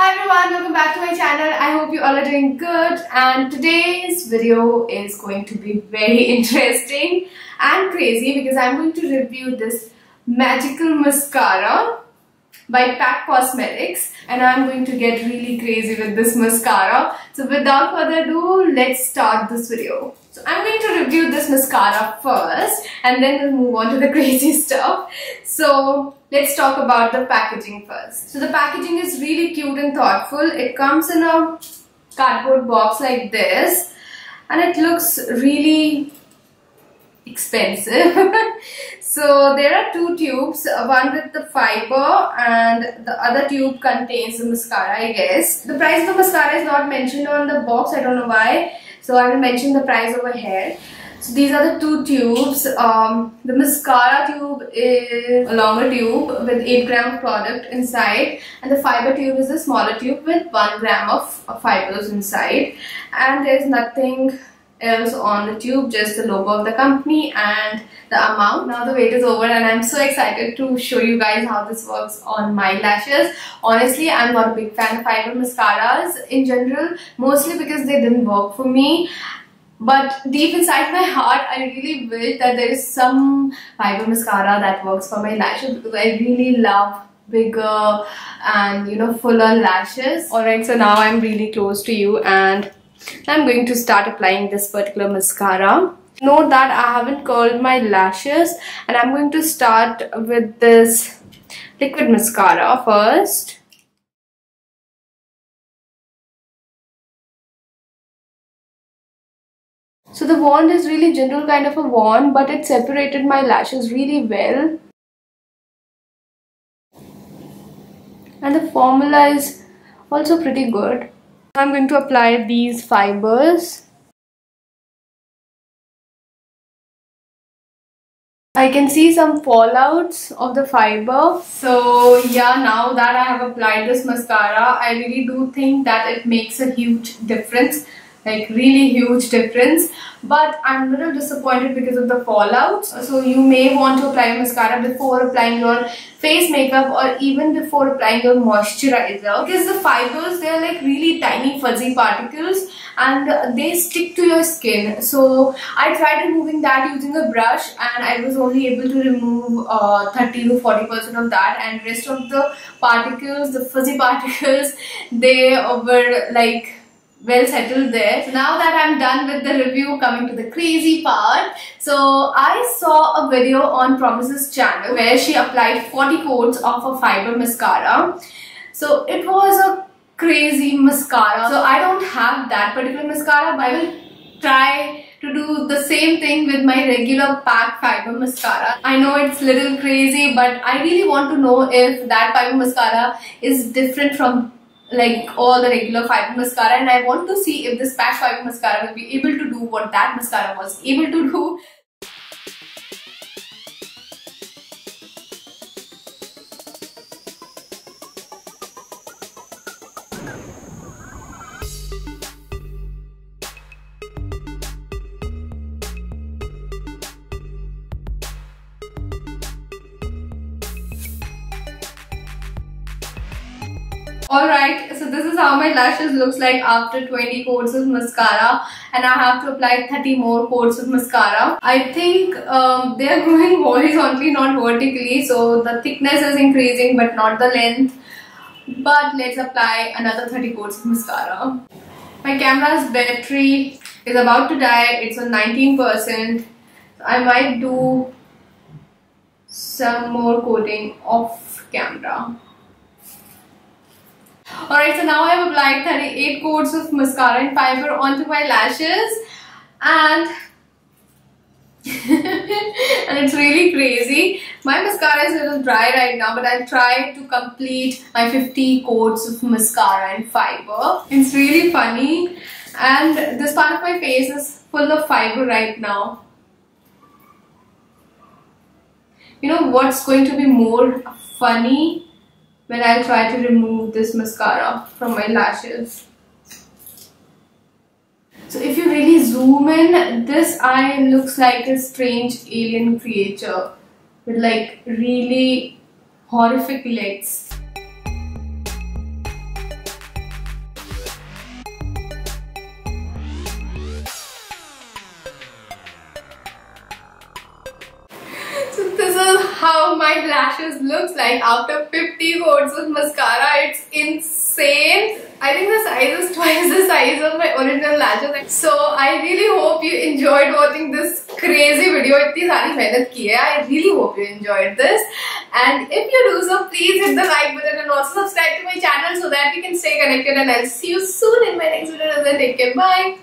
Hi everyone, welcome back to my channel. I hope you all are doing good, and today's video is going to be very interesting and crazy because I'm going to review this magical mascara by PAC Cosmetics, and I'm going to get really crazy with this mascara. So without further ado, let's start this video. So I'm going to review this mascara first and then we'll move on to the crazy stuff. So let's talk about the packaging first. So the packaging is really cute and thoughtful. It comes in a cardboard box like this and it looks really expensive. So there are two tubes, one with the fiber and the other tube contains the mascara, I guess. The price of the mascara is not mentioned on the box, I don't know why. So I will mention the price over here. So these are the two tubes. The mascara tube is a longer tube with 8 gram of product inside, and the fiber tube is a smaller tube with 1 gram of fibers inside. And there is nothing else on the tube, just the logo of the company and the amount. Now the wait is over and I'm so excited to show you guys how this works on my lashes. Honestly, I'm not a big fan of fiber mascaras in general, mostly because they didn't work for me. But deep inside my heart, I really wish that there is some fiber mascara that works for my lashes, because I really love bigger and fuller lashes. Alright, so now I'm really close to you and I'm going to start applying this particular mascara. Note that I haven't curled my lashes, and I'm going to start with this liquid mascara first. So the wand is really gentle kind of a wand, but it separated my lashes really well. And the formula is also pretty good. I'm going to apply these fibers. I can see some fallouts of the fiber. So yeah, now that I have applied this mascara, I really do think that it makes a huge difference. Like really huge difference. But I'm a little disappointed because of the fallouts. So you may want to apply mascara before applying your face makeup or even before applying your moisturizer, because the fibers, they are like really tiny fuzzy particles and they stick to your skin. So I tried removing that using a brush and I was only able to remove 30 to 40% of that, and rest of the particles, the fuzzy particles, they were like well settled there. So now that I'm done with the review, coming to the crazy part. So I saw a video on Promise's channel where she applied 40 coats of a fiber mascara. So it was a crazy mascara. So I don't have that particular mascara, but I will try to do the same thing with my regular PAC Fiber Mascara. I know it's a little crazy, but I really want to know if that fiber mascara is different from like all the regular fiber mascara, and I want to see if this PAC Fiber Mascara will be able to do what that mascara was able to do. Alright, so this is how my lashes looks like after 20 coats of mascara, and I have to apply 30 more coats of mascara. I think they are growing horizontally, not vertically, so the thickness is increasing but not the length. But let's apply another 30 coats of mascara. My camera's battery is about to die, it's on 19%. I might do some more coating off camera. Alright, so now I have applied 38 coats of mascara and fiber onto my lashes, and and it's really crazy. My mascara is a little dry right now, but I'll try to complete my 50 coats of mascara and fiber. It's really funny, and this part of my face is full of fiber right now. You know what's going to be more funny? When I'll try to remove this mascara from my lashes. So if you really zoom in, this eye looks like a strange alien creature with like really horrific legs. So this is how my lashes looks like after 50 coats of mascara. It's insane. I think the size is twice the size of my original lashes. So I really hope you enjoyed watching this crazy video. इतनी सारी मेहनत की है. I really hope you enjoyed this. And if you do so, please hit the like button and also subscribe to my channel so that we can stay connected. And I'll see you soon in my next video. Take care. Bye.